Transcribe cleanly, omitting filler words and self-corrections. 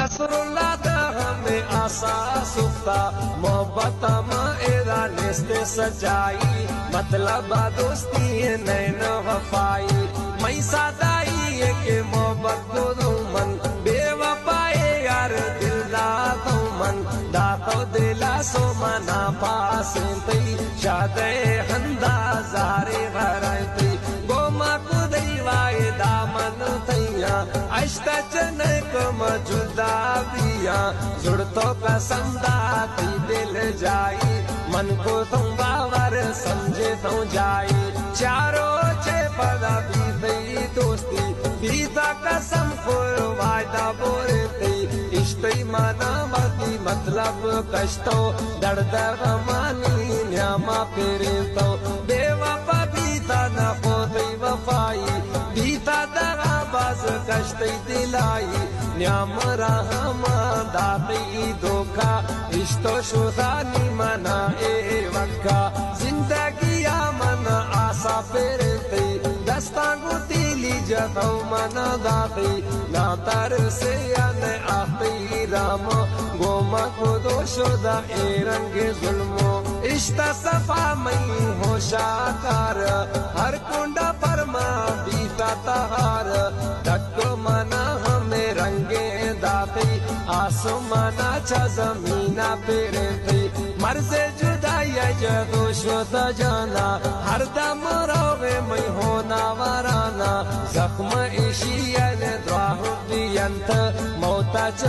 Nasrallah दा हमें आशा सुफ्ता मोहब्बत में एरा नेस्ते सजाई मतलब दोस्ती नैन वफाई मैं सादाई के मोहब्बत दो मन बेवफाए यार दिलदा तो मन दातो दिला सो मना पास तई शादे हंदा जारे भरती गोमा को दैवाए दामन तैया अष्टा चनक मजुदा बिया जुड़तो कसंदा तई दिल जाई मन को तुम बावर समझे तो जाई चारों छे पदा बीती दोस्ती बीता कसम को वायदा बोलती इश्ते माना मती मतलब कष्टो दर्द मानी न्यामा पेरे तो बेवफा बीता न होती वफाई बीता दरा बाज कष्ट दिलाई न्याम रहमा दाती धोखा इश्तो शुदा निमना ए वक्का जिंदगी मन आशा पेरते दस्ता गुतीली जतो मन दाती ना तर से अन आती राम गोमा को दोषोदा ए रंग जुल्मो इश्ता सफा मई हो शाकार हर कुंडा परमा बीता तहार तक मना हमें रंगे दाती आसमाना चा जमीना पेरते मर्जे जुदाई जदो शोद जाना हर दम रोवे मैं होना वराना जख्म इशियन द्वाह दियंत मौता